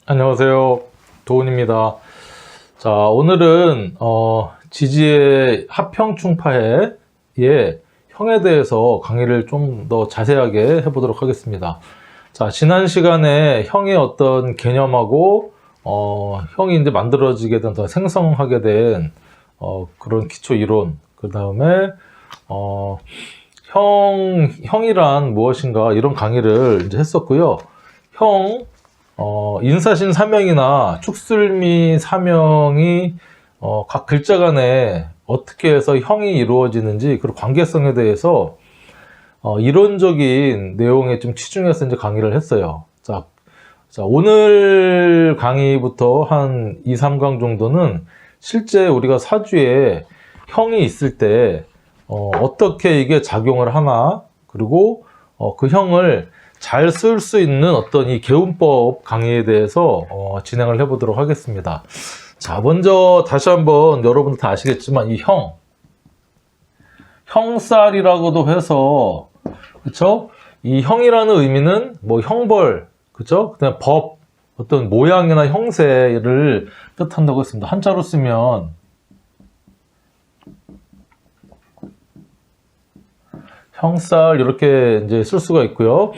안녕하세요. 도훈입니다. 자, 오늘은 지지의 합형충파의 형에 대해서 강의를 좀 더 자세하게 해보도록 하겠습니다. 자, 지난 시간에 형의 어떤 개념하고 형이 이제 만들어지게 된, 더 생성하게 된 그런 기초 이론, 그 다음에 형이란 무엇인가 이런 강의를 이제 했었고요. 인사신 사명이나 축술미 사명이 각 글자 간에 어떻게 해서 형이 이루어지는지 그리고 관계성에 대해서 이론적인 내용에 좀 치중해서 이제 강의를 했어요. 자, 오늘 강의부터 한 2, 3강 정도는 실제 우리가 사주에 형이 있을 때 어떻게 이게 작용을 하나, 그리고 그 형을 잘 쓸 수 있는 어떤 이 개운법 강의에 대해서 진행을 해보도록 하겠습니다. 자, 먼저 다시 한번 여러분들 다 아시겠지만 이 형살이라고도 해서, 그쵸? 이 형이라는 의미는 뭐 형벌, 그쵸? 그다음에 법, 어떤 모양이나 형세를 뜻한다고 했습니다. 한자로 쓰면 형살 이렇게 이제 쓸 수가 있고요.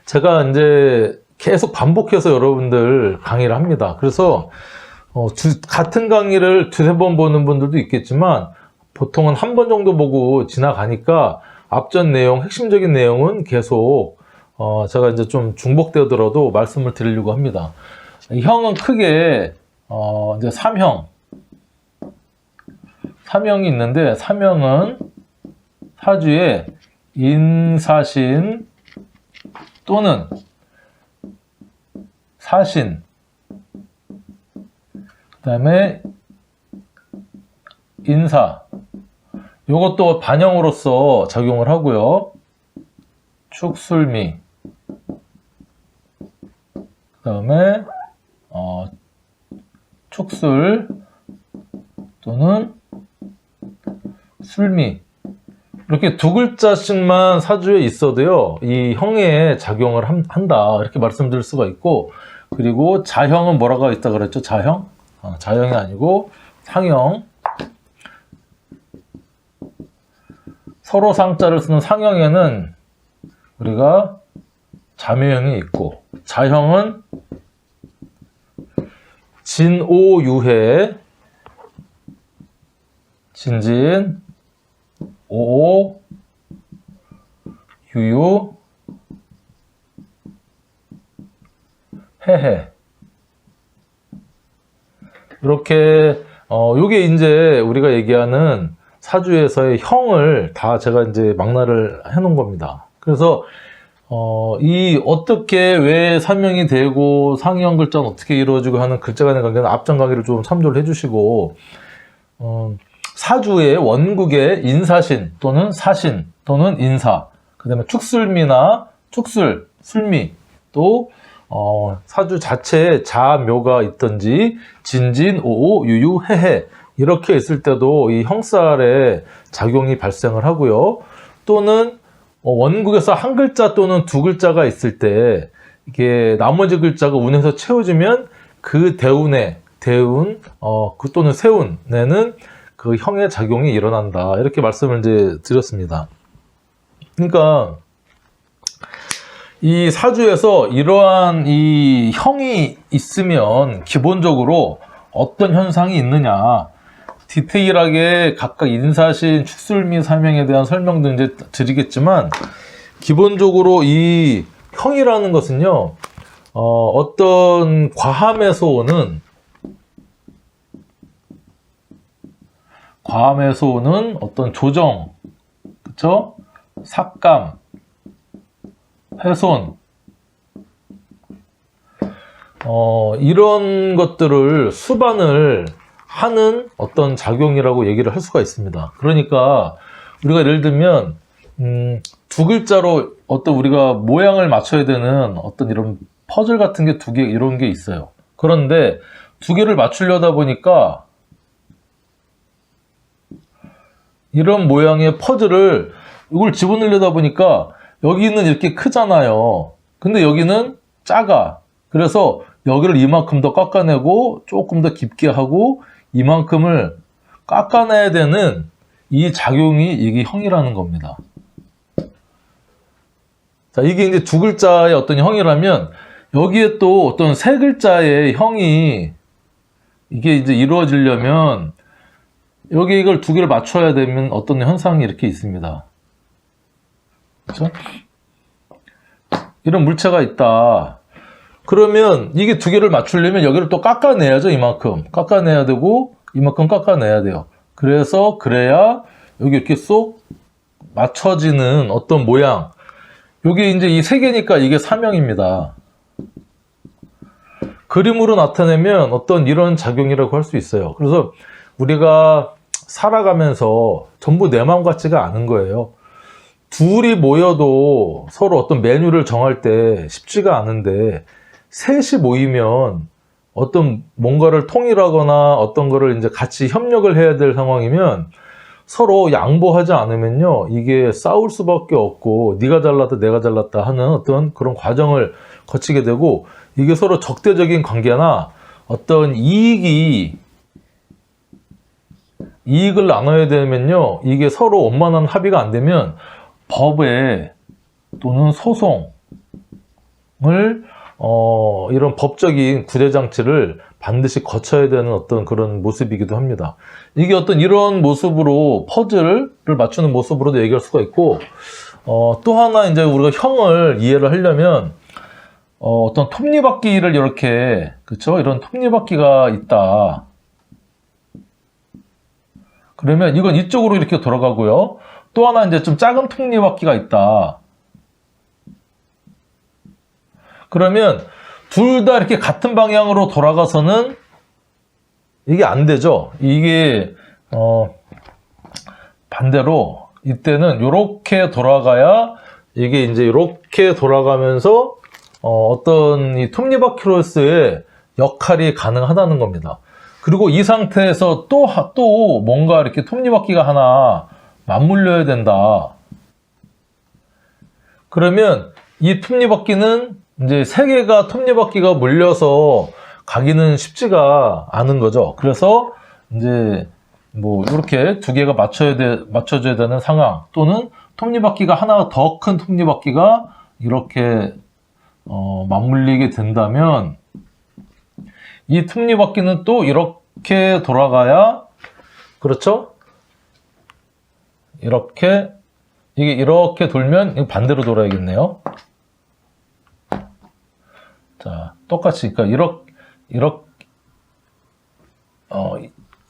제가 이제 계속 반복해서 여러분들 강의를 합니다. 그래서 같은 강의를 두세 번 보는 분들도 있겠지만 보통은 한 번 정도 보고 지나가니까 앞전 내용, 핵심적인 내용은 계속 제가 이제 좀 중복되더라도 말씀을 드리려고 합니다. 이 형은 크게 이제 삼형이 있는데, 삼형은 사주에 인사신 또는 사신, 그 다음에 인사, 이것도 반형으로서 작용을 하고요. 축술미, 그 다음에 축술 또는 술미, 이렇게 두 글자씩만 사주에 있어도요, 이 형에 작용을 한다, 이렇게 말씀드릴 수가 있고, 그리고 자형은 뭐라고 있다 그랬죠? 자형이 아니고 상형. 서로 상자를 쓰는 상형에는 우리가 자묘형이 있고, 자형은 진오유해, 진진, 오, 유유, 해해. 이렇게, 요게 이제 우리가 얘기하는 사주에서의 형을 다 제가 이제 망라를 해 놓은 겁니다. 그래서, 어떻게 왜 사명이 되고 상형 글자는 어떻게 이루어지고 하는 글자 간의 관계는 앞전 강의를 좀 참조를 해 주시고, 사주의 원국의 인사신 또는 사신 또는 인사, 그 다음에 축술미나 축술, 술미, 또 사주 자체에 자묘가 있든지 진진, 오오, 유유, 해해 이렇게 있을 때도 이 형살의 작용이 발생을 하고요. 또는 원국에서 한 글자 또는 두 글자가 있을 때 이게 나머지 글자가 운에서 채워지면 그 대운, 그 또는 세운에는 그 형의 작용이 일어난다, 이렇게 말씀을 이제 드렸습니다. 그러니까 이 사주에서 이러한 이 형이 있으면 기본적으로 어떤 현상이 있느냐, 디테일하게 각각 인사신, 축술미, 사명에 대한 설명도 이제 드리겠지만, 기본적으로 이 형이라는 것은요, 어떤 과함에서 오는 어떤 조정, 그쵸? 삭감, 훼손, 이런 것들을 수반을 하는 어떤 작용이라고 얘기를 할 수가 있습니다. 그러니까 우리가 예를 들면 두 글자로 어떤 우리가 모양을 맞춰야 되는 어떤 이런 퍼즐 같은 게 두 개, 이런 게 있어요. 그런데 두 개를 맞추려다 보니까 이런 모양의 퍼즐을 이걸 집어넣으려다 보니까 여기는 이렇게 크잖아요. 근데 여기는 작아. 그래서 여기를 이만큼 더 깎아내고 조금 더 깊게 하고 이만큼을 깎아내야 되는 이 작용이 이게 형이라는 겁니다. 자, 이게 이제 두 글자의 어떤 형이라면 여기에 또 어떤 세 글자의 형이 이게 이제 이루어지려면 여기 이걸 두 개를 맞춰야 되면 어떤 현상이 이렇게 있습니다. 그렇죠? 이런 물체가 있다. 그러면 이게 두 개를 맞추려면 여기를 또 깎아내야죠. 이만큼 깎아내야 되고 이만큼 깎아내야 돼요. 그래야 여기 이렇게 쏙 맞춰지는 어떤 모양. 여기 이제 이 세 개니까 이게 삼형입니다. 그림으로 나타내면 어떤 이런 작용이라고 할 수 있어요. 그래서 우리가 살아가면서 전부 내 마음 같지가 않은 거예요. 둘이 모여도 서로 어떤 메뉴를 정할 때 쉽지가 않은데 셋이 모이면 어떤 뭔가를 통일하거나 어떤 거를 이제 같이 협력을 해야 될 상황이면 서로 양보하지 않으면요 이게 싸울 수밖에 없고 네가 잘났다 내가 잘났다 하는 어떤 그런 과정을 거치게 되고 이게 서로 적대적인 관계나 어떤 이익을 나눠야 되면요 이게 서로 원만한 합의가 안 되면 법에 또는 소송을 이런 법적인 구제장치를 반드시 거쳐야 되는 어떤 그런 모습이기도 합니다. 이게 어떤 이런 모습으로 퍼즐을 맞추는 모습으로도 얘기할 수가 있고 또 하나 이제 우리가 형을 이해를 하려면 어떤 톱니바퀴를 이렇게 그쵸 이런 톱니바퀴가 있다. 그러면 이건 이쪽으로 이렇게 돌아가고요. 또 하나 이제 좀 작은 톱니바퀴가 있다. 그러면 둘 다 이렇게 같은 방향으로 돌아가서는 이게 안 되죠. 이게 반대로 이때는 이렇게 돌아가야 이게 이제 이렇게 돌아가면서 어떤 이 톱니바퀴로서의 역할이 가능하다는 겁니다. 그리고 이 상태에서 또 뭔가 이렇게 톱니바퀴가 하나 맞물려야 된다. 그러면 이 톱니바퀴는 이제 세 개가 톱니바퀴가 물려서 가기는 쉽지가 않은 거죠. 그래서 이제 뭐 이렇게 두 개가 맞춰져야 되는 상황 또는 톱니바퀴가 하나 더 큰 톱니바퀴가 이렇게 맞물리게 된다면 이 톱니바퀴는 또 이렇게 돌아가야 그렇죠? 이게 이렇게 돌면 반대로 돌아야겠네요. 자, 똑같이 그러니까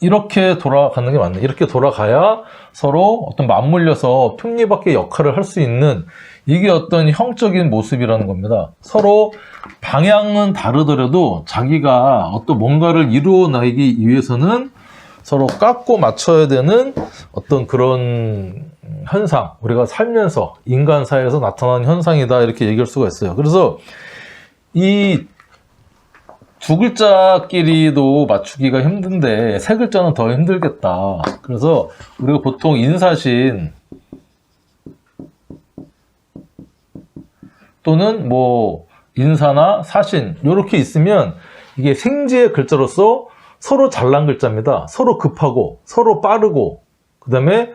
이렇게 돌아가는 게 맞네. 이렇게 돌아가야 서로 어떤 맞물려서 톱니바퀴 역할을 할 수 있는 이게 어떤 형적인 모습이라는 겁니다. 서로 방향은 다르더라도 자기가 어떤 뭔가를 이루어내기 위해서는 서로 깎고 맞춰야 되는 어떤 그런 현상, 우리가 살면서 인간 사회에서 나타나는 현상이다 이렇게 얘기할 수가 있어요. 그래서 이 두 글자끼리도 맞추기가 힘든데 세 글자는 더 힘들겠다. 그래서 우리가 보통 인사신 또는 뭐 인사나 사신 이렇게 있으면 이게 생지의 글자로서 서로 잘난 글자입니다. 서로 급하고 서로 빠르고 그 다음에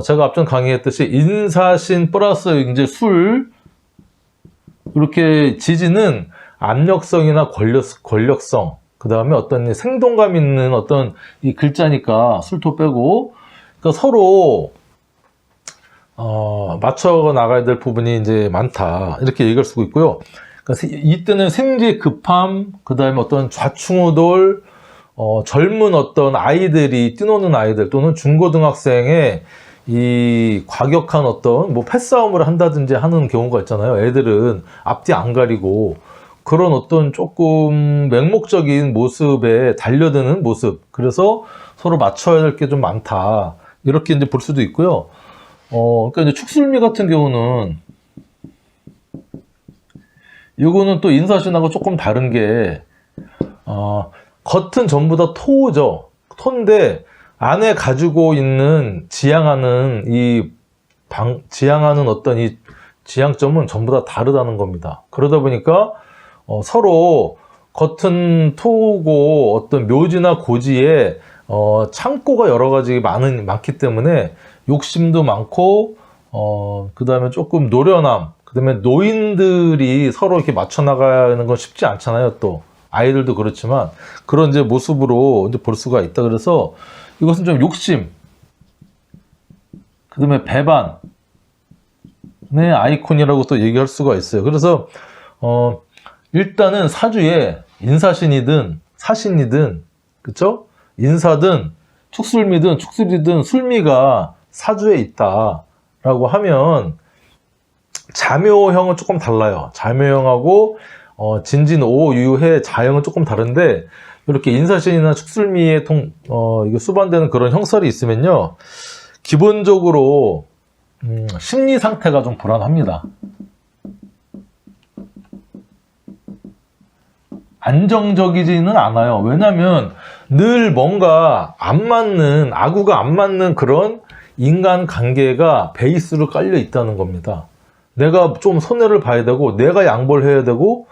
제가 앞전 강의했듯이 인사신 플러스 이제 술 이렇게 지지는 압력성이나 권력성, 그 다음에 어떤 생동감 있는 어떤 이 글자니까 술토 빼고, 그러니까 서로, 맞춰 나가야 될 부분이 이제 많다. 이렇게 얘기할 수가 있고요. 그러니까 이때는 생지 급함, 그 다음에 어떤 좌충우돌, 젊은 어떤 아이들이, 뛰노는 아이들 또는 중고등학생의 이 과격한 어떤 뭐 패싸움을 한다든지 하는 경우가 있잖아요. 애들은 앞뒤 안 가리고, 그런 어떤 조금 맹목적인 모습에 달려드는 모습. 그래서 서로 맞춰야 될 게 좀 많다. 이렇게 이제 볼 수도 있고요. 그러니까 이제 축술미 같은 경우는 이거는 또 인사신하고 조금 다른 게, 겉은 전부 다 토죠. 토인데 안에 가지고 있는 지향하는 어떤 이 지향점은 전부 다 다르다는 겁니다. 그러다 보니까 서로 겉은 토고 어떤 묘지나 고지에 창고가 여러 가지 많기 때문에 욕심도 많고 그 다음에 조금 노련함, 그 다음에 노인들이 서로 이렇게 맞춰 나가는 건 쉽지 않잖아요. 또 아이들도 그렇지만 그런 이제 모습으로 이제 볼 수가 있다. 그래서 이것은 좀 욕심, 그 다음에 배반의 아이콘이라고 또 얘기할 수가 있어요. 그래서 일단은 사주에 인사신이든 사신이든, 그쵸? 인사든 축술미든 축술이든 술미가 사주에 있다라고 하면 자묘형은 조금 달라요. 자묘형하고 진진오유해 자형은 조금 다른데, 이렇게 인사신이나 축술미에 이게 수반되는 그런 형살이 있으면요, 기본적으로 심리 상태가 좀 불안합니다. 안정적이지는 않아요. 왜냐면 늘 뭔가 안 맞는, 아구가 안 맞는 그런 인간 관계가 베이스로 깔려 있다는 겁니다. 내가 좀 손해를 봐야 되고, 내가 양보를 해야 되고,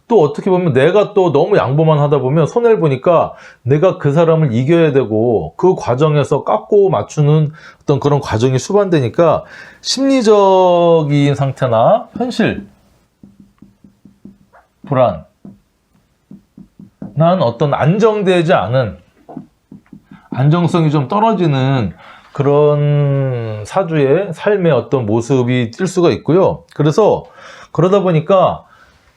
또 어떻게 보면 내가 또 너무 양보만 하다 보면 손해를 보니까 내가 그 사람을 이겨야 되고, 그 과정에서 깎고 맞추는 어떤 그런 과정이 수반되니까 심리적인 상태나 현실 불안, 난 어떤 안정되지 않은, 안정성이 좀 떨어지는 그런 사주의 삶의 어떤 모습이 띌 수가 있고요. 그래서 그러다 보니까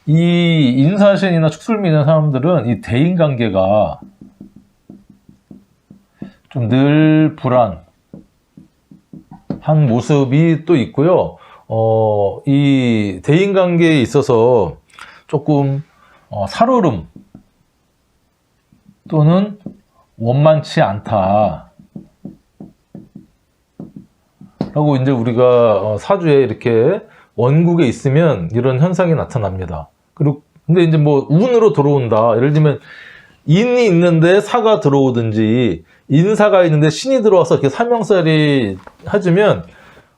이 인사신이나 축술미 있는 사람들은 이 대인관계가 좀 늘 불안한 모습이 또 있고요. 이 대인관계에 있어서 조금 살얼음 또는 원만치 않다 라고 이제 우리가 사주에 이렇게 원국에 있으면 이런 현상이 나타납니다. 그리고 근데 이제 뭐 운으로 들어온다, 예를 들면 인이 있는데 사가 들어오든지 인사가 있는데 신이 들어와서 이렇게 삼형살이 해주면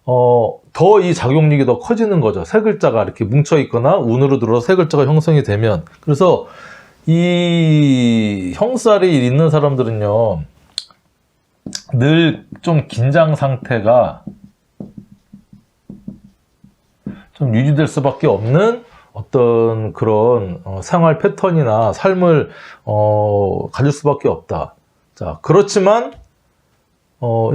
더 이 작용력이 더 커지는 거죠. 세 글자가 이렇게 뭉쳐 있거나 운으로 들어서 세 글자가 형성이 되면. 그래서 이 형살이 있는 사람들은요, 늘 좀 긴장 상태가 좀 유지될 수밖에 없는 어떤 그런 생활 패턴이나 삶을 가질 수밖에 없다. 자, 그렇지만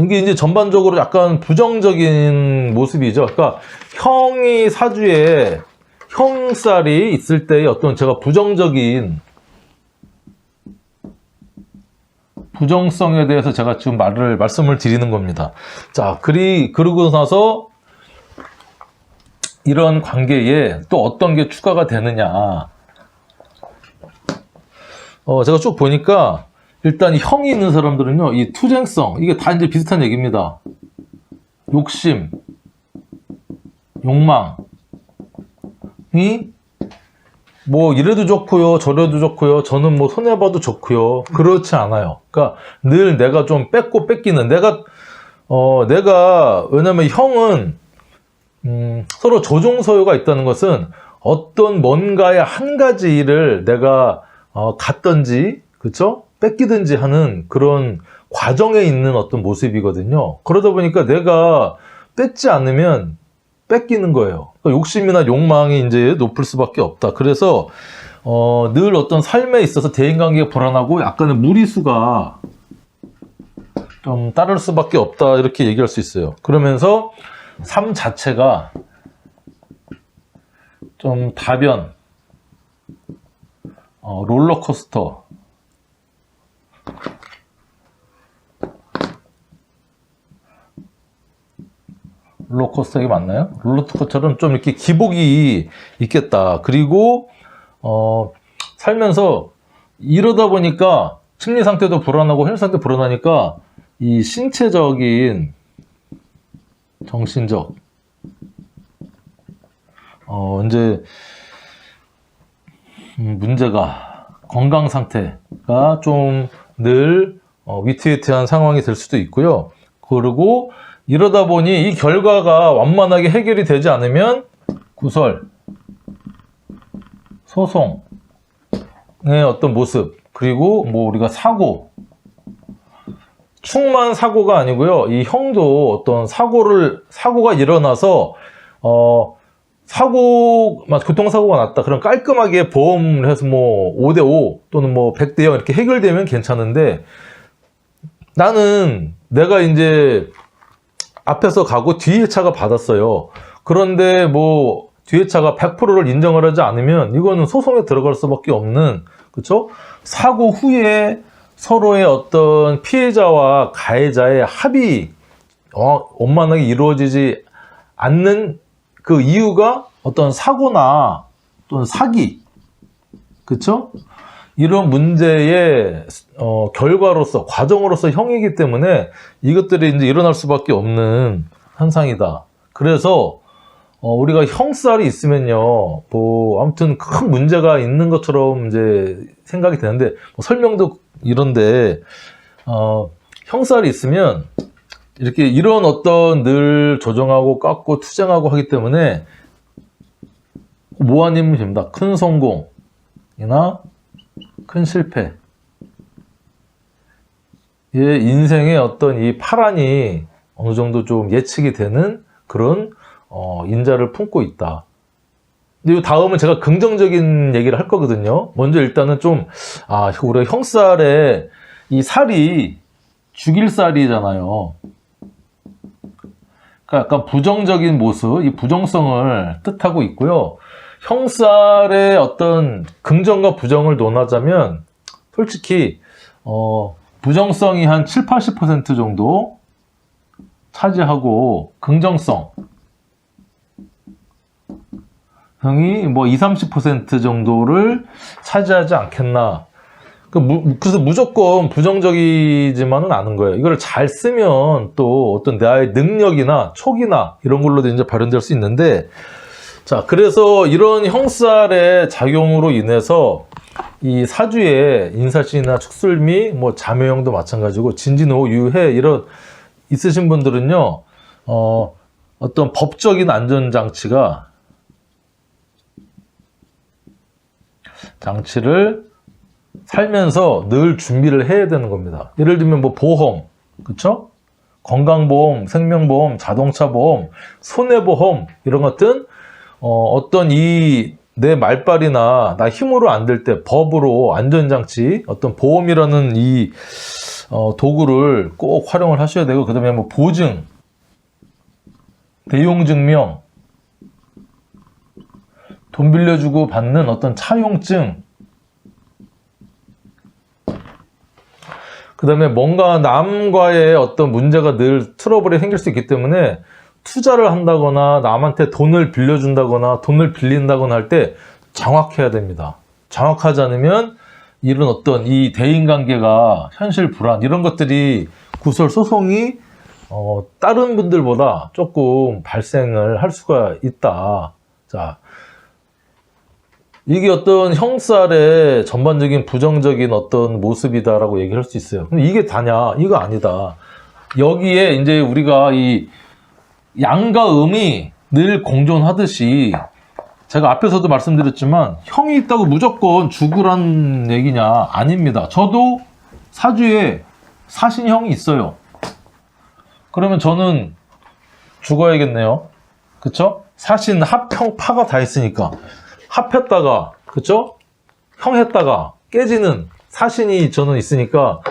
이게 이제 전반적으로 약간 부정적인 모습이죠. 그러니까 형이 사주에 형살이 있을 때의 어떤 제가 부정성에 대해서 제가 지금 말씀을 드리는 겁니다. 자, 그러고 나서 이런 관계에 또 어떤 게 추가가 되느냐. 제가 쭉 보니까 일단 형이 있는 사람들은요, 이 투쟁성, 이게 다 이제 비슷한 얘기입니다. 욕심, 욕망이 뭐 이래도 좋고요, 저래도 좋고요, 저는 뭐 손해봐도 좋고요. 그렇지 않아요. 그러니까 늘 내가 좀 뺏고 뺏기는, 내가 왜냐면 형은 서로 조종소요가 있다는 것은 어떤 뭔가의 한 가지 일을 내가 갖든지, 그쵸? 뺏기든지 하는 그런 과정에 있는 어떤 모습이거든요. 그러다 보니까 내가 뺏지 않으면 뺏기는 거예요. 그러니까 욕심이나 욕망이 이제 높을 수밖에 없다. 그래서 늘 어떤 삶에 있어서 대인관계가 불안하고 약간의 무리수가 좀 따를 수밖에 없다, 이렇게 얘기할 수 있어요. 그러면서 삶 자체가 좀 다변, 롤러코스터, 롤러코스터가 맞나요? 롤러코스터처럼 좀 이렇게 기복이 있겠다. 그리고 살면서 이러다 보니까 심리 상태도 불안하고 혈 상태 불안하니까 이 신체적인, 정신적 이제 문제가, 건강 상태가 좀 늘 위태위태한 상황이 될 수도 있고요. 그리고 이러다 보니 이 결과가 완만하게 해결이 되지 않으면 구설, 소송, 어떤 모습, 그리고 뭐 우리가 축만 사고가 아니고요. 이 형도 어떤 사고가 일어나서, 교통사고가 났다. 그럼 깔끔하게 보험을 해서 뭐 5대5 또는 뭐 100대0 이렇게 해결되면 괜찮은데, 나는 내가 이제 앞에서 가고 뒤에 차가 받았어요. 그런데 뭐 뒤에 차가 100%를 인정을 하지 않으면 이거는 소송에 들어갈 수밖에 없는, 그렇죠? 사고 후에 서로의 어떤 피해자와 가해자의 합의 원만하게 이루어지지 않는 그 이유가 어떤 사고나 또는 사기, 그렇죠? 이런 문제의 결과로서, 과정으로서 형이기 때문에 이것들이 이제 일어날 수밖에 없는 현상이다. 그래서 우리가 형살이 있으면요, 뭐 아무튼 큰 문제가 있는 것처럼 이제 생각이 되는데, 뭐 설명도 이런데, 형살이 있으면 이렇게 이런 어떤 늘 조정하고 깎고 투쟁하고 하기 때문에 모아내면 됩니다. 큰 성공이나 큰 실패, 인생의 어떤 이 파란이 어느 정도 좀 예측이 되는 그런 인자를 품고 있다. 근데 다음은 제가 긍정적인 얘기를 할 거거든요. 먼저 일단은 좀, 우리가 형살에 이 살이 죽일 살이잖아요. 그러니까 약간 부정적인 모습, 이 부정성을 뜻하고 있고요. 형살의 어떤 긍정과 부정을 논하자면 솔직히 부정성이 한 7, 80% 정도 차지하고 긍정성 형이 뭐 20, 30% 정도를 차지하지 않겠나. 그래서 무조건 부정적이지만은 않은 거예요. 이걸 잘 쓰면 또 어떤 나의 능력이나 촉이나 이런 걸로도 이제 발현될 수 있는데, 자, 그래서 이런 형살의 작용으로 인해서 이 사주에 인사신이나 축술미, 뭐 자묘형도 마찬가지고 진진호, 유해 이런 있으신 분들은요, 어떤 법적인 장치를 살면서 늘 준비를 해야 되는 겁니다. 예를 들면 뭐 보험, 그쵸? 건강보험, 생명보험, 자동차보험, 손해보험 이런 것들 어떤 내 말발이나 나 힘으로 안 될 때 법으로 안전장치, 어떤 보험이라는 이 도구를 꼭 활용을 하셔야 되고, 그 다음에 뭐 보증, 대용증명, 돈 빌려주고 받는 어떤 차용증, 그 다음에 뭔가 남과의 어떤 문제가 늘 트러블이 생길 수 있기 때문에 투자를 한다거나 남한테 돈을 빌려준다거나 돈을 빌린다거나 할 때 정확해야 됩니다. 정확하지 않으면 이런 어떤 이 대인관계가 현실 불안 이런 것들이 구설 소송이 다른 분들보다 조금 발생을 할 수가 있다. 자, 이게 어떤 형살의 전반적인 부정적인 어떤 모습이다라고 얘기할 수 있어요. 근데 이게 다냐? 이거 아니다. 여기에 이제 우리가 이 양과 음이 늘 공존하듯이, 제가 앞에서도 말씀드렸지만 형이 있다고 무조건 죽으란 얘기냐? 아닙니다. 저도 사주에 사신형이 있어요. 그러면 저는 죽어야겠네요. 그쵸? 사신, 합형, 파가 다 있으니까 합했다가, 그쵸? 형했다가 깨지는 사신이 저는 있으니까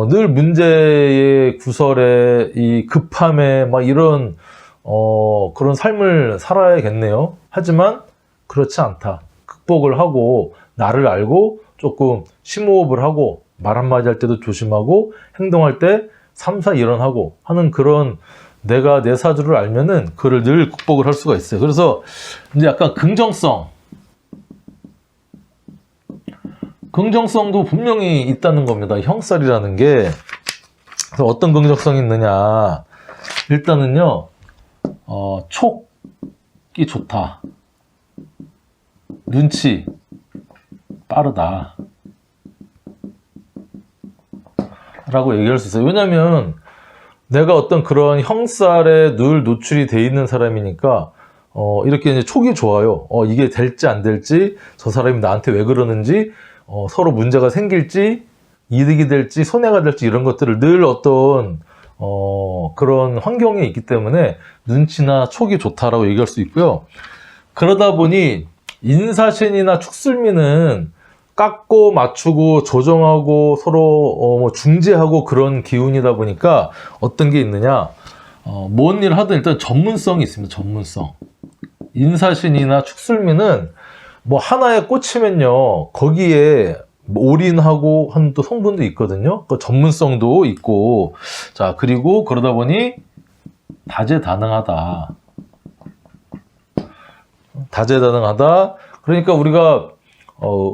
늘 문제의 구설에 이 급함에 막 이런 그런 삶을 살아야겠네요. 하지만 그렇지 않다. 극복을 하고 나를 알고 조금 심호흡을 하고 말 한마디 할 때도 조심하고 행동할 때 3, 4 일어나고 하는 그런, 내가 내 사주를 알면은 그걸 늘 극복을 할 수가 있어요. 그래서 이제 약간 긍정성도 분명히 있다는 겁니다. 형살이라는 게. 그래서 어떤 긍정성이 있느냐. 일단은요, 촉이 좋다. 눈치 빠르다. 라고 얘기할 수 있어요. 왜냐면 내가 어떤 그런 형살에 늘 노출이 돼 있는 사람이니까 이렇게 이제 촉이 좋아요. 이게 될지 안 될지, 저 사람이 나한테 왜 그러는지, 서로 문제가 생길지, 이득이 될지, 손해가 될지, 이런 것들을 늘 어떤, 그런 환경에 있기 때문에 눈치나 촉이 좋다라고 얘기할 수 있고요. 그러다 보니 인사신이나 축술미는 깎고 맞추고 조정하고 서로 뭐 중재하고 그런 기운이다 보니까 어떤 게 있느냐, 뭔 일 하든 일단 전문성이 있습니다. 전문성. 인사신이나 축술미는 뭐 하나에 꽂히면요, 거기에 올인하고 하는 또 성분도 있거든요. 그 전문성도 있고, 자, 그리고 그러다 보니 다재다능하다. 다재다능하다. 그러니까 우리가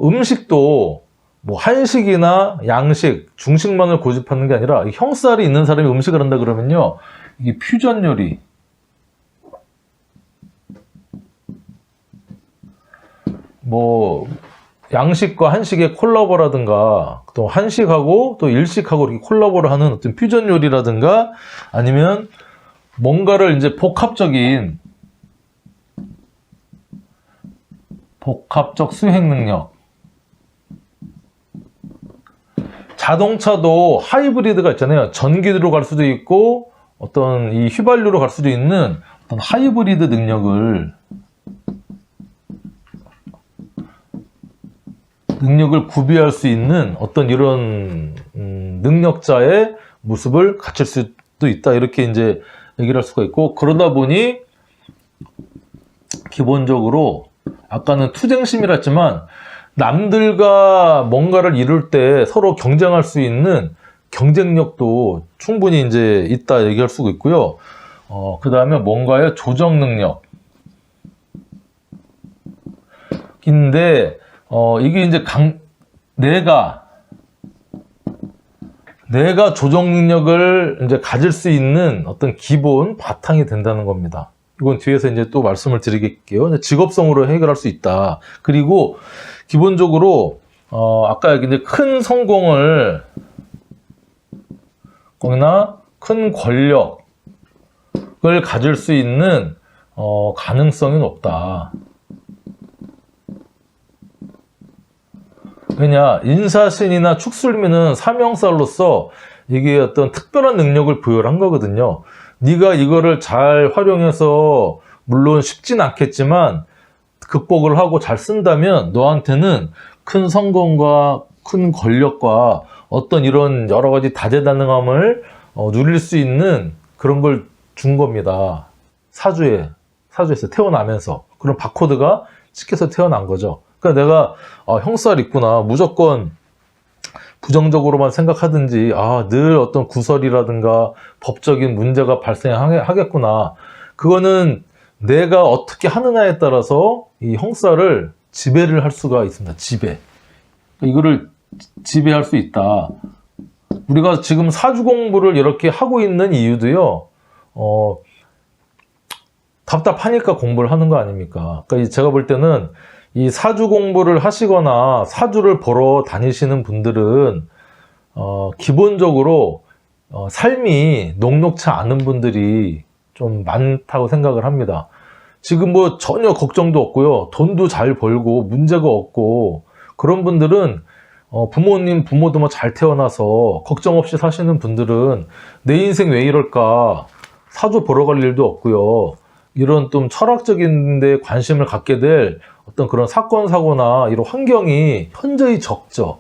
음식도 뭐 한식이나 양식, 중식만을 고집하는 게 아니라 형살이 있는 사람이 음식을 한다 그러면요, 이게 퓨전 요리, 뭐 양식과 한식의 콜라보라든가, 또 한식하고 또 일식하고 이렇게 콜라보를 하는 어떤 퓨전 요리라든가, 아니면 뭔가를 이제 복합적 수행 능력. 자동차도 하이브리드가 있잖아요. 전기로 갈 수도 있고 어떤 이 휘발유로 갈 수도 있는 어떤 하이브리드 능력을 구비할 수 있는 어떤 이런 능력자의 모습을 갖출 수도 있다, 이렇게 이제 얘기를 할 수가 있고, 그러다 보니 기본적으로 아까는 투쟁심이라 했지만 남들과 뭔가를 이룰 때 서로 경쟁할 수 있는 경쟁력도 충분히 이제 있다 얘기할 수가 있고요. 그 다음에 뭔가의 조정 능력. 인데 이게 이제 내가 조정 능력을 이제 가질 수 있는 어떤 기본 바탕이 된다는 겁니다. 이건 뒤에서 이제 또 말씀을 드리겠게요. 직업성으로 해결할 수 있다. 그리고 기본적으로 아까 이제 큰 성공을 거기나 큰 권력을 가질 수 있는 가능성이 높다. 왜냐, 인사신이나 축술미는 삼형살로서 이게 어떤 특별한 능력을 부여한 거거든요. 네가 이거를 잘 활용해서, 물론 쉽진 않겠지만 극복을 하고 잘 쓴다면 너한테는 큰 성공과 큰 권력과 어떤 이런 여러 가지 다재다능함을 누릴 수 있는 그런 걸 준 겁니다. 사주에서 태어나면서 그런 바코드가 찍혀서 태어난 거죠. 그러니까 내가 형살 있구나, 무조건 부정적으로만 생각하든지, 늘 어떤 구설이라든가 법적인 문제가 발생하겠구나, 그거는 내가 어떻게 하느냐에 따라서 이 형살을 지배를 할 수가 있습니다. 이거를 지배할 수 있다. 우리가 지금 사주 공부를 이렇게 하고 있는 이유도요, 답답하니까 공부를 하는 거 아닙니까? 그러니까 제가 볼 때는 이 사주 공부를 하시거나 사주를 보러 다니시는 분들은 기본적으로 삶이 녹록치 않은 분들이 좀 많다고 생각을 합니다. 지금 뭐 전혀 걱정도 없고요, 돈도 잘 벌고 문제가 없고, 그런 분들은 부모도 뭐 잘 태어나서 걱정 없이 사시는 분들은 내 인생 왜 이럴까, 사주 보러 갈 일도 없고요, 이런 좀 철학적인 데 관심을 갖게 될 어떤 그런 사건, 사고나 이런 환경이 현저히 적죠.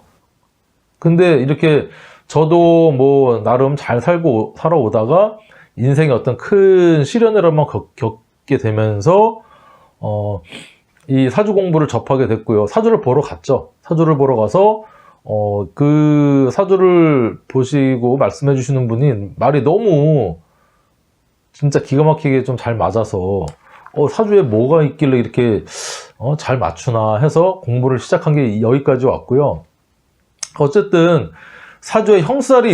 근데 이렇게 저도 뭐 나름 잘 살아오다가 인생의 어떤 큰 시련을 한번 겪게 되면서 이 사주 공부를 접하게 됐고요. 사주를 보러 갔죠. 사주를 보러 가서 그 사주를 보시고 말씀해 주시는 분이 말이 너무 진짜 기가 막히게 좀 잘 맞아서 사주에 뭐가 있길래 이렇게 잘 맞추나 해서 공부를 시작한 게 여기까지 왔고요. 어쨌든 사주에 형살이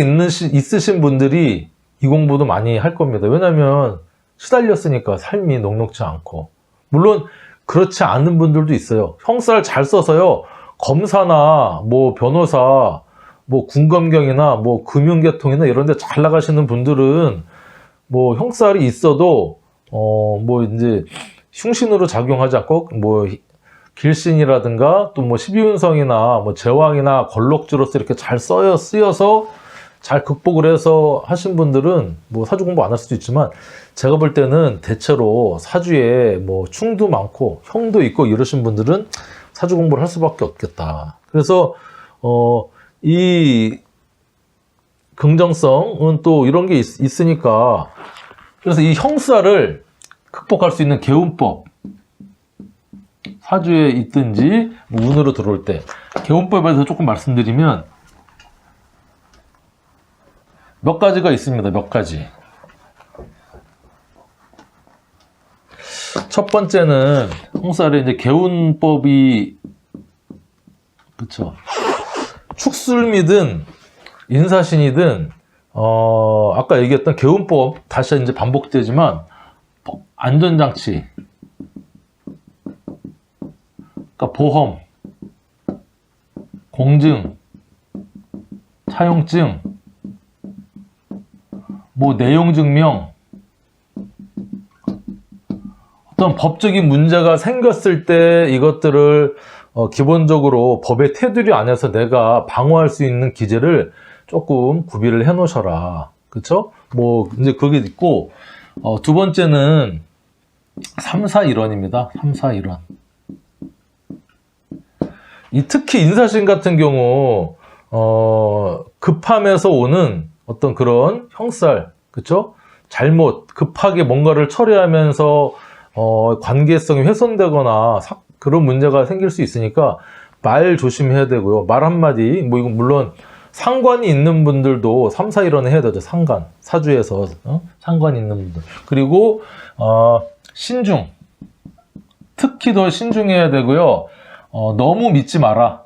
있으신 분들이 이 공부도 많이 할 겁니다. 왜냐하면 시달렸으니까, 삶이 녹록지 않고. 물론 그렇지 않은 분들도 있어요. 형살 잘 써서요, 검사나 뭐 변호사, 뭐 군검경이나 뭐 금융계통이나 이런 데 잘 나가시는 분들은 뭐 형살이 있어도 뭐 이제 흉신으로 작용하지 않고 뭐 길신이라든가 또 뭐 12운성이나 뭐 제왕이나 걸럭지로서 이렇게 잘 쓰여서 잘 극복을 해서 하신 분들은 뭐 사주 공부 안 할 수도 있지만, 제가 볼 때는 대체로 사주에 뭐 충도 많고 형도 있고 이러신 분들은 사주 공부를 할 수밖에 없겠다. 그래서 이 긍정성은 또 이런 게 있으니까, 그래서 이 형사를 극복할 수 있는 개운법, 사주에 있든지 뭐 운으로 들어올 때 개운법에 대해서 조금 말씀드리면 몇 가지가 있습니다. 몇 가지. 첫 번째는 형살에 이제 개운법이, 그쵸, 축술미든 인사신이든 아까 얘기했던 개운법 다시 이제 반복되지만, 안전장치, 그러니까 보험, 공증, 차용증, 뭐 내용 증명, 어떤 법적인 문제가 생겼을 때 이것들을 기본적으로 법의 테두리 안에서 내가 방어할 수 있는 기제를 조금 구비를 해 놓으셔라. 그쵸? 뭐 이제 그게 있고, 두 번째는 3, 4 일원입니다. 3, 4 일원. 특히 인사신 같은 경우 급함에서 오는 어떤 그런 형살, 그쵸? 잘못 급하게 뭔가를 처리하면서 관계성이 훼손되거나 그런 문제가 생길 수 있으니까 말 조심해야 되고요. 말 한마디, 뭐 이건 물론 상관이 있는 분들도 3, 4, 1원에 해야 되죠. 상관, 사주에서 상관이 있는 분들. 그리고 신중, 특히 더 신중해야 되고요. 너무 믿지 마라.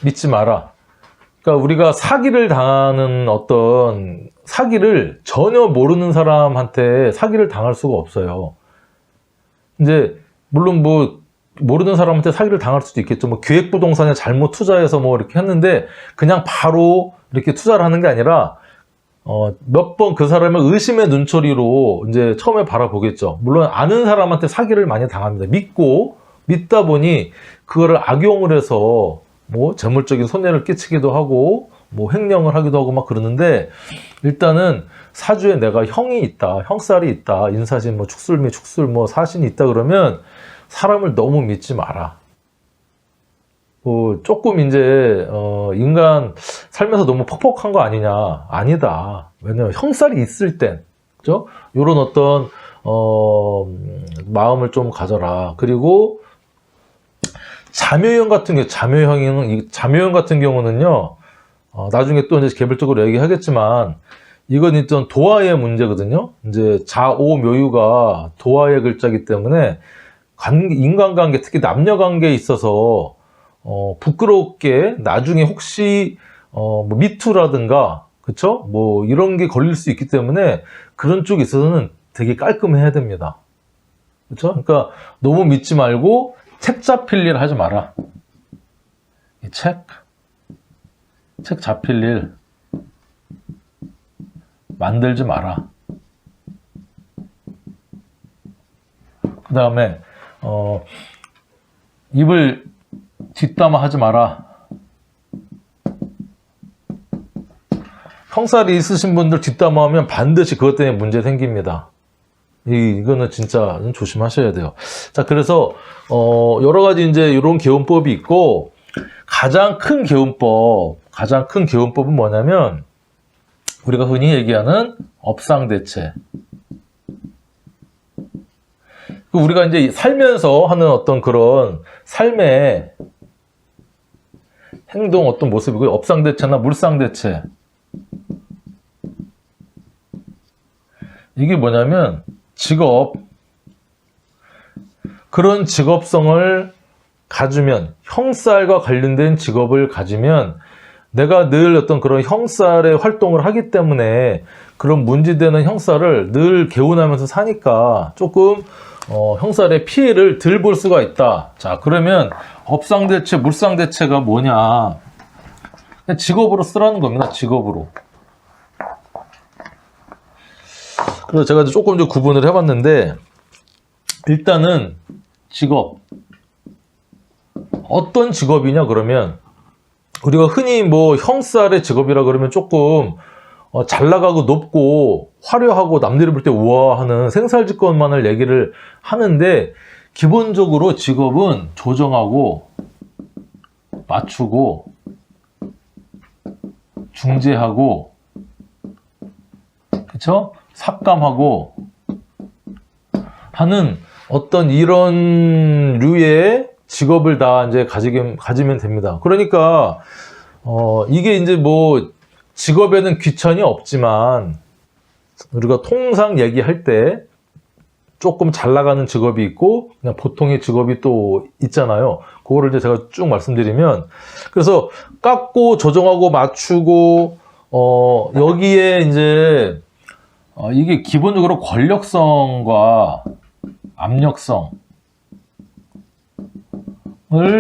믿지 마라. 그러니까 우리가 사기를 당하는 어떤 사기를 전혀 모르는 사람한테 사기를 당할 수가 없어요. 이제 물론 뭐 모르는 사람한테 사기를 당할 수도 있겠죠. 뭐 기획부동산에 잘못 투자해서 뭐 이렇게 했는데 그냥 바로 이렇게 투자를 하는 게 아니라 몇 번 그 사람의 의심의 눈초리로 이제 처음에 바라보겠죠. 물론 아는 사람한테 사기를 많이 당합니다. 믿다 보니 그거를 악용을 해서 뭐 재물적인 손해를 끼치기도 하고 뭐 횡령을 하기도 하고 막 그러는데, 일단은 사주에 내가 형이 있다, 형살이 있다, 인사신 뭐 축술미 축술 뭐 사신이 있다 그러면 사람을 너무 믿지 마라. 조금 이제 인간 살면서 너무 퍽퍽한 거 아니냐? 아니다. 왜냐면 형살이 있을 땐, 그죠? 요런 어떤 마음을 좀 가져라. 그리고 자묘형 같은 경우는요, 나중에 또 이제 개별적으로 얘기하겠지만, 이건 일단 도화의 문제거든요. 이제 자오묘유가 도화의 글자이기 때문에 인간관계, 특히 남녀관계에 있어서 부끄럽게 나중에 혹시 뭐 미투라든가, 그쵸? 뭐 이런 게 걸릴 수 있기 때문에 그런 쪽에 있어서는 되게 깔끔해야 됩니다. 그쵸? 그러니까 너무 믿지 말고 책 잡힐 일 하지 마라. 책 잡힐 일 만들지 마라. 그 다음에 입을 뒷담화 하지 마라. 형살이 있으신 분들 뒷담화하면 반드시 그것 때문에 문제 생깁니다. 이거는 진짜 조심하셔야 돼요. 자, 그래서 여러 가지 이제 이런 개운법이 있고, 가장 큰 개운법은 뭐냐면 우리가 흔히 얘기하는 업상대체. 우리가 이제 살면서 하는 어떤 그런 삶의 행동 어떤 모습이고요. 업상대체나 물상대체. 이게 뭐냐면 그런 직업성을 가지면, 형살과 관련된 직업을 가지면 내가 늘 어떤 그런 형살의 활동을 하기 때문에 그런 문제되는 형살을 늘 개운하면서 사니까 조금 형살의 피해를 덜 볼 수가 있다. 자, 그러면 업상대체, 물상대체가 뭐냐? 직업으로 쓰라는 겁니다. 직업으로. 그래서 제가 조금 좀 구분을 해봤는데, 일단은 직업. 어떤 직업이냐 그러면, 우리가 흔히 뭐 형살의 직업이라 그러면 조금 잘 나가고 높고 화려하고 남들이 볼 때 우아하는 생살직권만을 얘기를 하는데, 기본적으로 직업은 조정하고 맞추고 중재하고, 그쵸? 삭감하고 하는 어떤 이런 류의 직업을 다 이제 가지면 됩니다. 그러니까 이게 이제 뭐 직업에는 귀천이 없지만, 우리가 통상 얘기할 때 조금 잘 나가는 직업이 있고 그냥 보통의 직업이 또 있잖아요. 그거를 이제 제가 쭉 말씀드리면, 그래서 깎고 조정하고 맞추고 여기에 이제 이게 기본적으로 권력성과 압력성을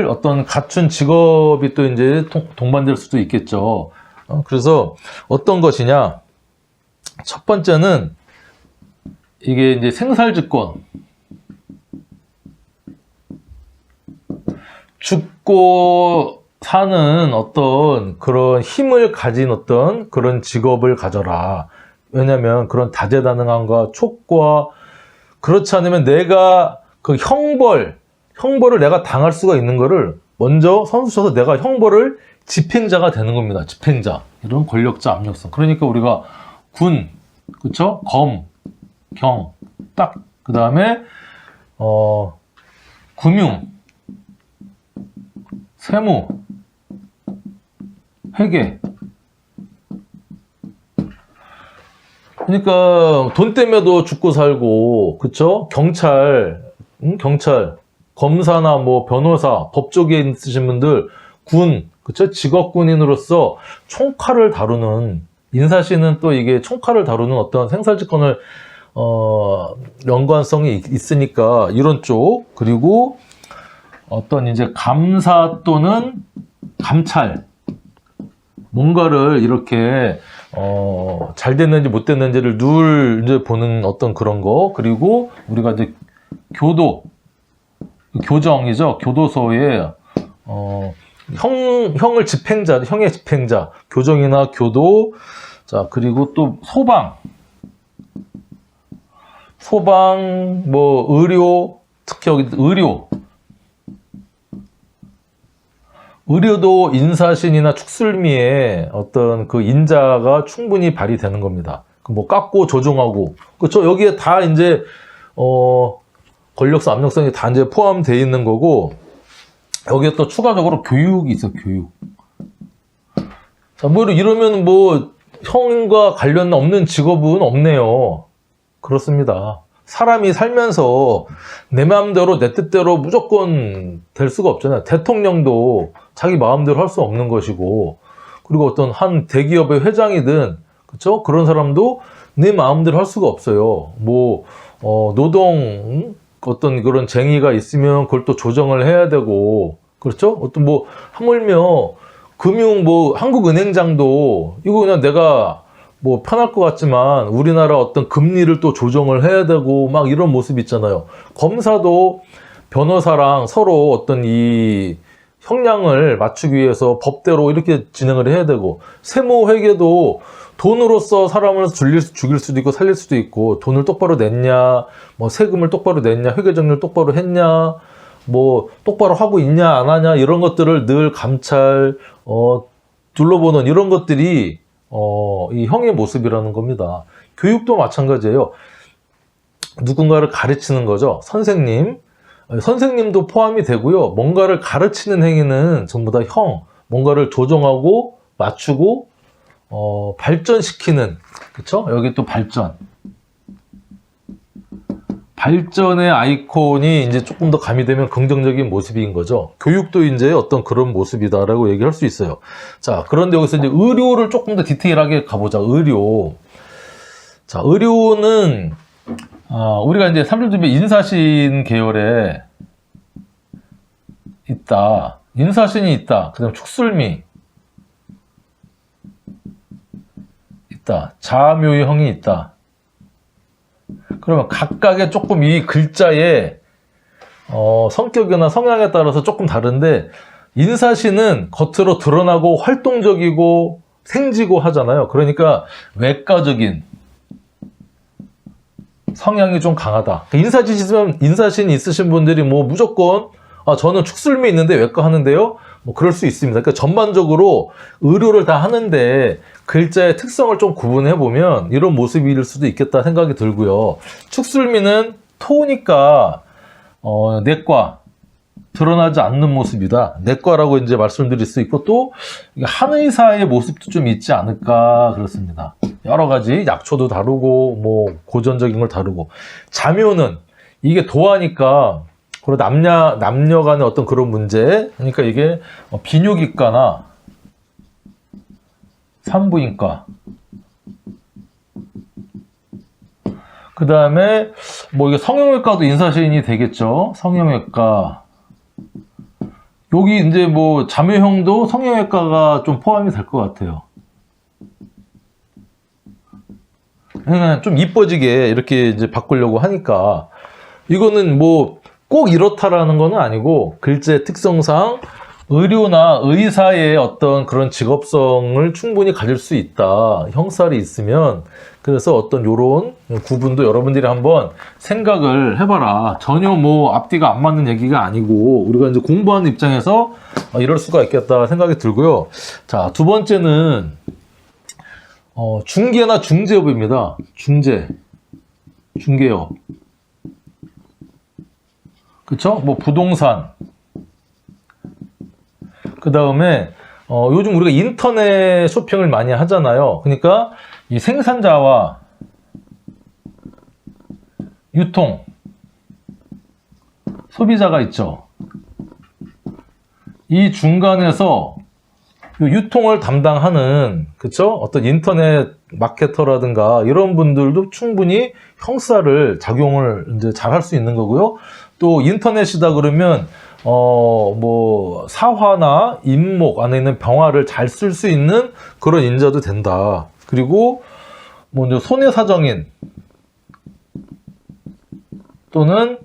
어떤 갖춘 직업이 또 이제 동반될 수도 있겠죠. 그래서 어떤 것이냐? 첫 번째는 이게 이제 생살직권. 죽고 사는 어떤 그런 힘을 가진 어떤 그런 직업을 가져라. 왜냐면 그런 다재다능함과 촉과, 그렇지 않으면 내가 그 형벌을 내가 당할 수가 있는 거를 먼저 선수쳐서 내가 형벌을 집행자가 되는 겁니다. 집행자. 이런 권력자 압력성. 그러니까 우리가 군, 그쵸? 검, 경, 딱, 그 다음에, 금융, 세무, 회계. 그러니까 돈 때문에도 죽고 살고, 그쵸? 경찰, 검사나 뭐 변호사, 법조계에 있으신 분들, 군, 그쵸? 직업군인으로서 총칼을 다루는, 인사시는 또 이게 총칼을 다루는 어떤 생살직권을 연관성이 있으니까 이런 쪽, 그리고 어떤 이제 감사 또는 감찰, 뭔가를 이렇게 잘 됐는지 못 됐는지를 늘 이제 보는 어떤 그런 거, 그리고 우리가 이제 교정이죠. 교도소에 형의 집행자, 교정이나 교도, 자, 그리고 또 소방, 뭐, 의료, 특히 여기 의료도 인사신이나 축술미에 어떤 그 인자가 충분히 발휘되는 겁니다. 뭐, 깎고 조정하고. 그쵸? 여기에 다 이제, 권력성, 압력성이 다 이제 포함되어 있는 거고, 여기에 또 추가적으로 교육이 있어요, 교육. 자, 뭐, 이러면 뭐, 형과 관련 없는 직업은 없네요. 그렇습니다. 사람이 살면서 내 마음대로 내 뜻대로 무조건 될 수가 없잖아요. 대통령도 자기 마음대로 할 수 없는 것이고, 그리고 어떤 한 대기업의 회장이든, 그쵸? 그런 사람도 내 마음대로 할 수가 없어요. 뭐 노동 어떤 그런 쟁의가 있으면 그걸 또 조정을 해야 되고, 그렇죠? 어떤 뭐 하물며 금융 뭐 한국은행장도 이거 그냥 내가 뭐 편할 것 같지만 우리나라 어떤 금리를 또 조정을 해야 되고 막 이런 모습이 있잖아요. 검사도 변호사랑 서로 어떤 이 형량을 맞추기 위해서 법대로 이렇게 진행을 해야 되고, 세무 회계도 돈으로서 사람을 죽일 수도 있고 살릴 수도 있고, 돈을 똑바로 냈냐, 뭐 세금을 똑바로 냈냐, 회계 정리를 똑바로 했냐, 뭐 똑바로 하고 있냐 안 하냐, 이런 것들을 늘 감찰 둘러보는 이런 것들이 이 형의 모습이라는 겁니다. 교육도 마찬가지예요. 누군가를 가르치는 거죠. 선생님도 포함이 되고요. 뭔가를 가르치는 행위는 전부 다 뭔가를 조정하고 맞추고 발전시키는, 그쵸? 여기 또 발전의 아이콘이 이제 조금 더 가미되면 긍정적인 모습인 거죠. 교육도 이제 어떤 그런 모습이다라고 얘기할 수 있어요. 자, 그런데 여기서 이제 의료를 조금 더 디테일하게 가보자. 자, 의료는 우리가 이제 3점 준비 인사신 계열에 있다. 인사신이 있다. 그 다음 축술미 있다. 자묘의 형이 있다. 그러면 각각의 조금 이 글자의 성격이나 성향에 따라서 조금 다른데, 인사신은 겉으로 드러나고 활동적이고 생지고 하잖아요. 그러니까 외과적인 성향이 좀 강하다. 인사신 있으신 분들이 뭐 무조건 저는 축술미 있는데 외과 하는데요, 뭐 그럴 수 있습니다. 그러니까 전반적으로 의료를 다 하는데 글자의 특성을 좀 구분해 보면 이런 모습일 수도 있겠다 생각이 들고요. 축술미는 토니까 내과 드러나지 않는 모습이다. 내과라고 이제 말씀드릴 수 있고, 또 한의사의 모습도 좀 있지 않을까 그렇습니다. 여러 가지 약초도 다루고 뭐 고전적인 걸 다루고, 자묘는 이게 도하니까 그리고 남녀 간의 어떤 그런 문제, 그러니까 이게 비뇨기과나 산부인과, 그 다음에 뭐 이게 성형외과도 인사신이 되겠죠. 성형외과. 여기 이제 뭐 자묘형도 성형외과가 좀 포함이 될 것 같아요. 그냥 좀 이뻐지게 이렇게 이제 바꾸려고 하니까, 이거는 뭐 꼭 이렇다라는 거는 아니고, 글자의 특성상 의료나 의사의 어떤 그런 직업성을 충분히 가질 수 있다. 형살이 있으면. 그래서 어떤 요런 구분도 여러분들이 한번 생각을 해봐라. 전혀 뭐 앞뒤가 안 맞는 얘기가 아니고, 우리가 이제 공부하는 입장에서 이럴 수가 있겠다 생각이 들고요. 자, 두 번째는 중개나 중개업입니다. 중개업. 그쵸? 뭐 부동산. 그 다음에 요즘 우리가 인터넷 쇼핑을 많이 하잖아요. 그러니까 이 생산자와 유통, 소비자가 있죠. 이 중간에서 유통을 담당하는, 그쵸? 어떤 인터넷 마케터라든가 이런 분들도 충분히 형사를 작용을 이제 잘 할 수 있는 거고요. 또 인터넷이다 그러면 뭐 사화나 인목 안에 있는 병화를 잘 쓸 수 있는 그런 인자도 된다. 그리고 뭐 이제 손해사정인 또는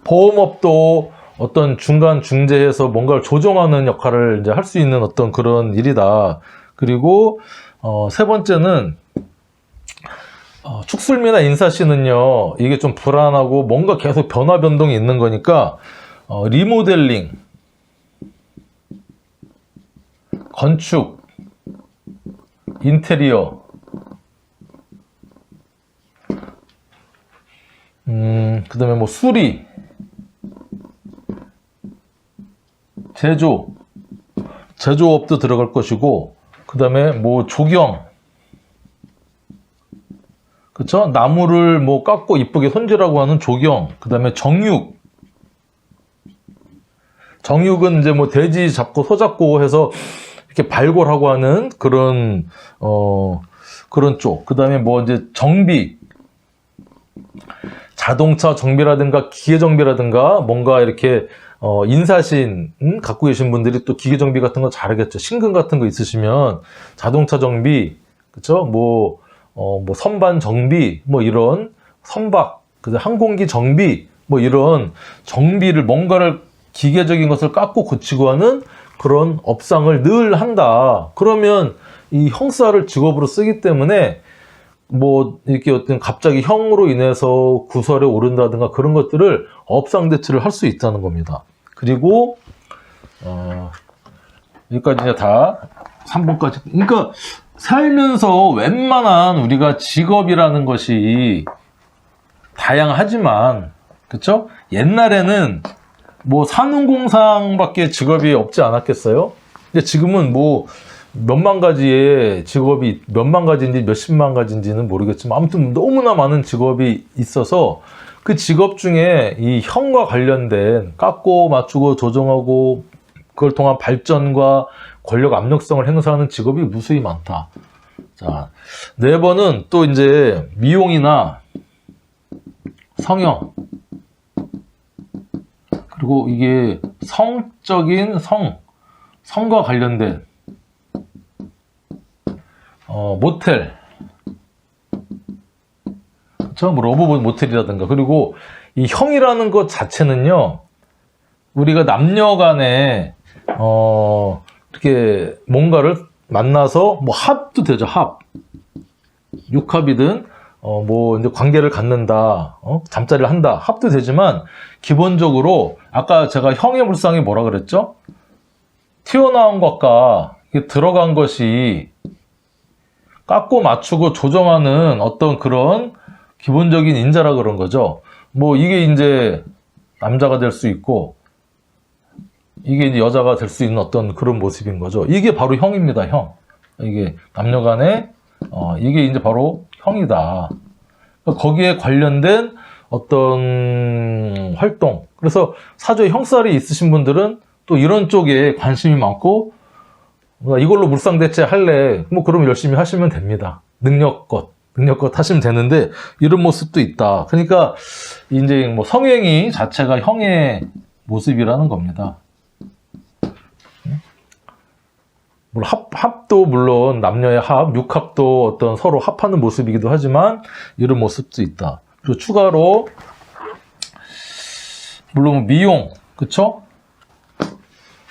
보험업도 어떤 중간 중재해서 뭔가를 조정하는 역할을 이제 할 수 있는 어떤 그런 일이다. 그리고 세 번째는 축술미나 인사신은요, 이게 좀 불안하고 뭔가 계속 변화 변동이 있는 거니까 리모델링, 건축, 인테리어, 그 다음에 뭐 수리, 제조업도 들어갈 것이고, 그 다음에 뭐 조경, 그쵸? 나무를 뭐 깎고 이쁘게 손질하고 하는 조경, 그 다음에 정육은 이제 뭐 돼지 잡고 소 잡고 해서 이렇게 발골하고 하는 그런 쪽. 그 다음에 뭐 이제 정비, 자동차 정비라든가 기계 정비라든가 뭔가 이렇게 인사신 갖고 계신 분들이 또 기계 정비 같은 거 잘하겠죠. 신근 같은 거 있으시면 자동차 정비, 그쵸? 뭐 선반 정비, 뭐 이런 선박, 항공기 정비, 뭐 이런 정비를, 뭔가를 기계적인 것을 깎고 고치고 하는 그런 업상을 늘 한다. 그러면 이 형사를 직업으로 쓰기 때문에 뭐 이렇게 어떤 갑자기 형으로 인해서 구설에 오른다든가 그런 것들을 업상 대처를 할 수 있다는 겁니다. 그리고 여기까지 이제 다 3번까지. 그러니까 살면서 웬만한 우리가 직업이라는 것이 다양하지만, 그쵸? 옛날에는 뭐 산업공상밖에 직업이 없지 않았겠어요? 근데 지금은 뭐 몇만 가지의 직업이, 몇만 가지인지 몇십만 가지인지는 모르겠지만 아무튼 너무나 많은 직업이 있어서 그 직업 중에 이 형과 관련된 깎고 맞추고 조정하고 그걸 통한 발전과 권력 압력성을 행사하는 직업이 무수히 많다. 자, 4번은 또 이제 미용이나 성형, 그리고 이게 성적인 성과 관련된 모텔, 그쵸? 뭐 러브 모텔이라든가. 그리고 이 형이라는 것 자체는요, 우리가 남녀 간에, 이렇게 뭔가를 만나서 뭐 합도 되죠, 합. 육합이든, 뭐 이제 관계를 갖는다, 잠자리를 한다, 합도 되지만, 기본적으로, 아까 제가 형의 물상이 뭐라 그랬죠? 튀어나온 것과 들어간 것이 깎고 맞추고 조정하는 어떤 그런 기본적인 인자라 그런 거죠. 뭐 이게 이제 남자가 될 수 있고 이게 이제 여자가 될 수 있는 어떤 그런 모습인 거죠. 이게 바로 형입니다, 형. 이게 남녀 간에 이게 이제 바로 형이다. 거기에 관련된 어떤 활동. 그래서 사주에 형살이 있으신 분들은 또 이런 쪽에 관심이 많고 이걸로 물상대체 할래. 뭐 그럼 열심히 하시면 됩니다. 능력껏 하시면 되는데 이런 모습도 있다. 그러니까 이제 뭐 성행위 자체가 형의 모습이라는 겁니다. 물론 합도 물론 남녀의 합, 육합도 어떤 서로 합하는 모습이기도 하지만 이런 모습도 있다. 그리고 추가로 물론 미용, 그쵸?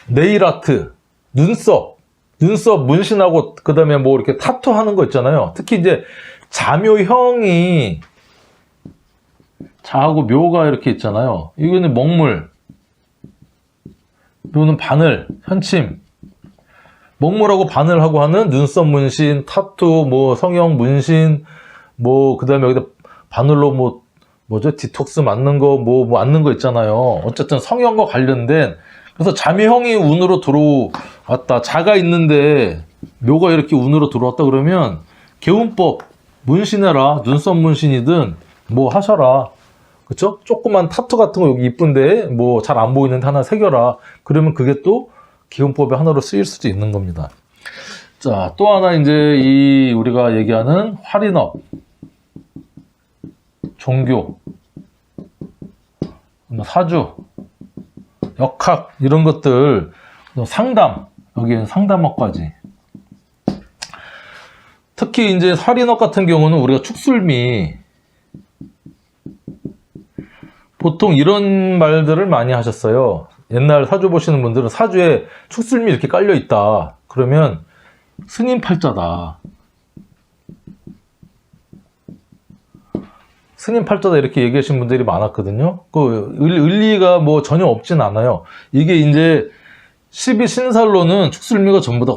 네일 아트, 눈썹 문신하고 그다음에 뭐 이렇게 타투 하는 거 있잖아요. 특히 이제 자묘형이 자하고 묘가 이렇게 있잖아요. 이거는 먹물, 묘는 바늘, 현침. 먹물하고 바늘하고 하는 눈썹 문신, 타투, 뭐 성형 문신, 뭐 그다음에 여기다 바늘로 뭐죠? 디톡스 맞는 거, 뭐 맞는 거 있잖아요. 어쨌든 성형과 관련된. 그래서 자묘형이 운으로 들어왔다. 자가 있는데 묘가 이렇게 운으로 들어왔다 그러면 개운법 문신해라. 눈썹 문신이든 뭐 하셔라. 그쵸? 조그만 타투 같은 거 여기 이쁜데 뭐 잘 안 보이는데 하나 새겨라. 그러면 그게 또 기운법의 하나로 쓰일 수도 있는 겁니다. 자, 또 하나 이제 이 우리가 얘기하는 활인업, 종교, 사주, 역학 이런 것들, 상담, 여기는 상담업까지. 특히 이제 활인업 같은 경우는 우리가 축술미, 보통 이런 말들을 많이 하셨어요. 옛날 사주 보시는 분들은 사주에 축술미 이렇게 깔려 있다. 그러면 스님 팔자다. 스님 팔자다 이렇게 얘기하신 분들이 많았거든요. 그 의리가 뭐 전혀 없진 않아요. 이게 이제 12신살로는 축술미가 전부 다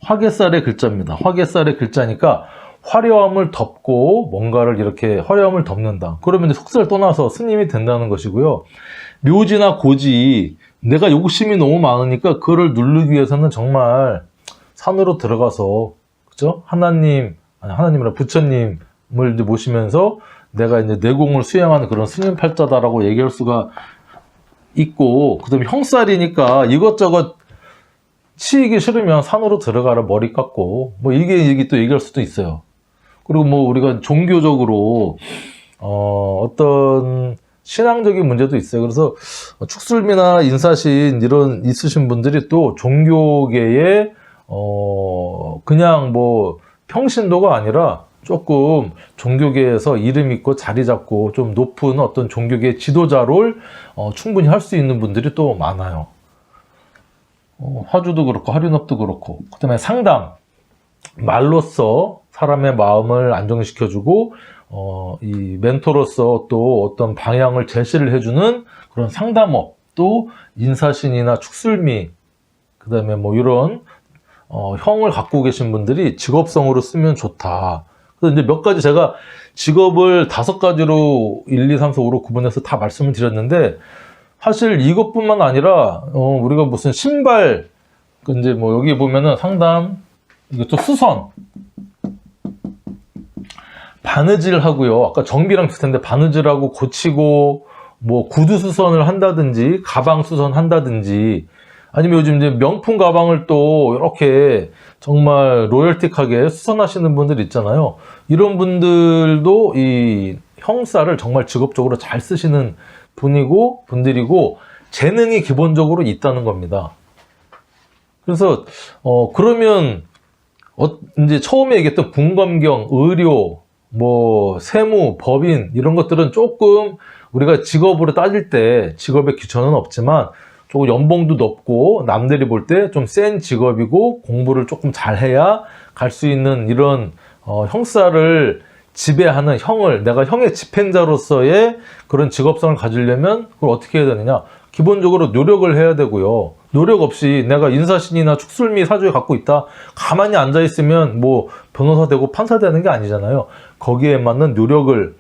화개살의 글자입니다. 화개살의 글자니까 화려함을 덮고 뭔가를 이렇게 화려함을 덮는다. 그러면 이제 속세를 떠나서 스님이 된다는 것이고요. 묘지나 고지, 내가 욕심이 너무 많으니까 그거를 누르기 위해서는 정말 산으로 들어가서, 그죠? 하나님이라 부처님을 이제 모시면서 내가 이제 내공을 수행하는 그런 스님 팔자다라고 얘기할 수가 있고, 그 다음에 형살이니까 이것저것 치이기 싫으면 산으로 들어가라, 머리 깎고, 뭐 이게 또 얘기할 수도 있어요. 그리고 뭐 우리가 종교적으로, 어떤 신앙적인 문제도 있어요. 그래서 축술미나 인사신 이런 있으신 분들이 또 종교계에 그냥 뭐 평신도가 아니라 조금 종교계에서 이름 있고 자리 잡고 좀 높은 어떤 종교계 지도자를 충분히 할 수 있는 분들이 또 많아요. 화주도 그렇고 활인업도 그렇고, 그다음에 상담, 말로써 사람의 마음을 안정시켜주고 이 멘토로서 또 어떤 방향을 제시를 해주는 그런 상담업, 또 인사신이나 축술미, 그 다음에 뭐 이런 형을 갖고 계신 분들이 직업성으로 쓰면 좋다. 그래서 이제 몇 가지 제가 직업을 5가지로 1, 2, 3, 4, 5로 구분해서 다 말씀을 드렸는데, 사실 이것뿐만 아니라 우리가 무슨 신발, 이제 뭐 여기 보면은 상담, 이것도 수선, 바느질 하고요. 아까 정비랑 비슷한데 바느질하고 고치고 뭐 구두 수선을 한다든지 가방 수선 한다든지, 아니면 요즘 이제 명품 가방을 또 이렇게 정말 로열틱하게 수선하시는 분들 있잖아요. 이런 분들도 이 형살을 정말 직업적으로 잘 쓰시는 분들이고 재능이 기본적으로 있다는 겁니다. 그래서 그러면 이제 처음에 얘기했던 분검경, 의료, 뭐 세무, 법인 이런 것들은 조금 우리가 직업으로 따질 때 직업의 기초는 없지만 조금 연봉도 높고 남들이 볼 때 좀 센 직업이고 공부를 조금 잘해야 갈 수 있는 이런 형사를 지배하는 내가 형의 집행자로서의 그런 직업성을 가지려면 그걸 어떻게 해야 되느냐? 기본적으로 노력을 해야 되고요. 노력 없이 내가 인사신이나 축술미 사주에 갖고 있다. 가만히 앉아있으면 뭐 변호사 되고 판사 되는 게 아니잖아요. 거기에 맞는 노력을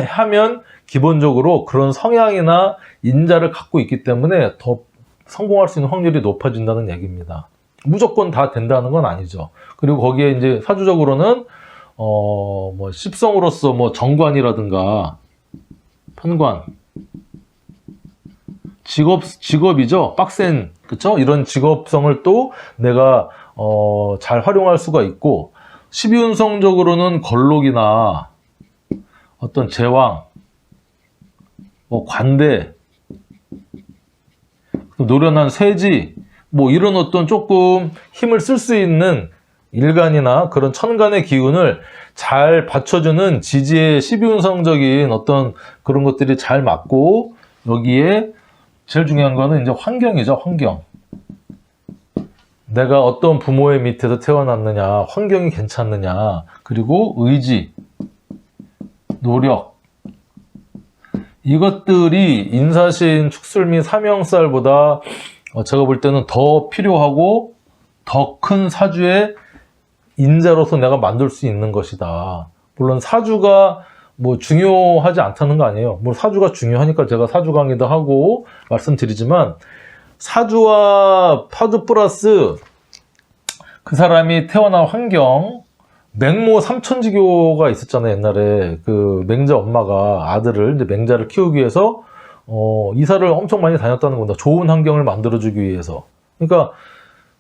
하면 기본적으로 그런 성향이나 인자를 갖고 있기 때문에 더 성공할 수 있는 확률이 높아진다는 얘기입니다. 무조건 다 된다는 건 아니죠. 그리고 거기에 이제 사주적으로는 뭐 십성으로서 뭐 정관이라든가 편관, 직업이죠. 빡센, 그쵸? 이런 직업성을 또 내가 잘 활용할 수가 있고, 12운성적으로는 걸록이나 어떤 제왕, 뭐 관대, 노련한 세지, 뭐 이런 어떤 조금 힘을 쓸 수 있는 일간이나 그런 천간의 기운을 잘 받쳐주는 지지의 12운성적인 어떤 그런 것들이 잘 맞고, 여기에 제일 중요한 거는 이제 환경이죠, 환경. 내가 어떤 부모의 밑에서 태어났느냐, 환경이 괜찮느냐, 그리고 의지, 노력. 이것들이 인사신, 축술미, 삼형살보다 제가 볼 때는 더 필요하고 더 큰 사주의 인자로서 내가 만들 수 있는 것이다. 물론 사주가 뭐 중요하지 않다는 거 아니에요. 뭐 사주가 중요하니까 제가 사주 강의도 하고 말씀드리지만, 사주와 사주 플러스 그 사람이 태어난 환경, 맹모 삼천지교가 있었잖아요. 옛날에 그 맹자 엄마가 아들을, 이제 맹자를 키우기 위해서 이사를 엄청 많이 다녔다는 겁니다. 좋은 환경을 만들어주기 위해서. 그러니까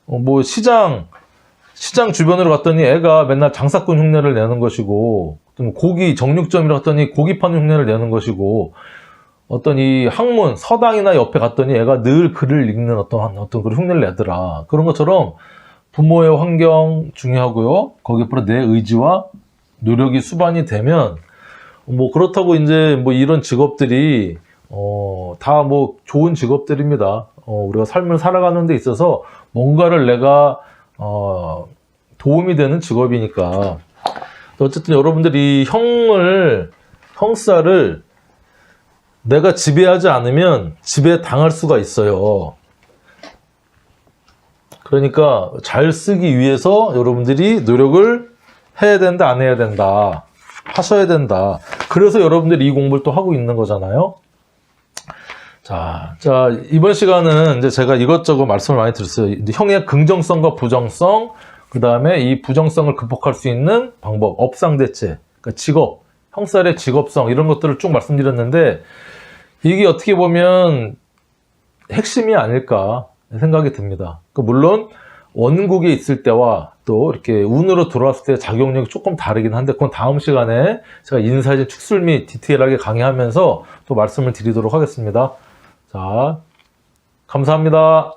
뭐 시장 주변으로 갔더니 애가 맨날 장사꾼 흉내를 내는 것이고, 고기 정육점이라 갔더니 고기 파는 흉내를 내는 것이고, 어떤 이 학문 서당이나 옆에 갔더니 애가 늘 글을 읽는 어떤 그런 흉내를 내더라. 그런 것처럼 부모의 환경 중요하고요. 거기에 플러스 내 의지와 노력이 수반이 되면, 뭐 그렇다고 이제 뭐 이런 직업들이 다 뭐 좋은 직업들입니다. 우리가 삶을 살아가는 데 있어서 뭔가를 내가 도움이 되는 직업이니까. 어쨌든 여러분들이 형사를 내가 지배하지 않으면 지배당할 수가 있어요. 그러니까 잘 쓰기 위해서 여러분들이 노력을 해야 된다, 안 해야 된다, 하셔야 된다. 그래서 여러분들이 이 공부를 또 하고 있는 거잖아요. 자, 이번 시간은 이제 제가 이것저것 말씀을 많이 드렸어요. 이제 형의 긍정성과 부정성, 그 다음에 이 부정성을 극복할 수 있는 방법, 업상대체, 그러니까 직업, 형살의 직업성, 이런 것들을 쭉 말씀드렸는데, 이게 어떻게 보면 핵심이 아닐까 생각이 듭니다. 물론 원국에 있을 때와 또 이렇게 운으로 들어왔을 때 작용력이 조금 다르긴 한데, 그건 다음 시간에 제가 인사신 축술미 디테일하게 강의하면서 또 말씀을 드리도록 하겠습니다. 자, 감사합니다.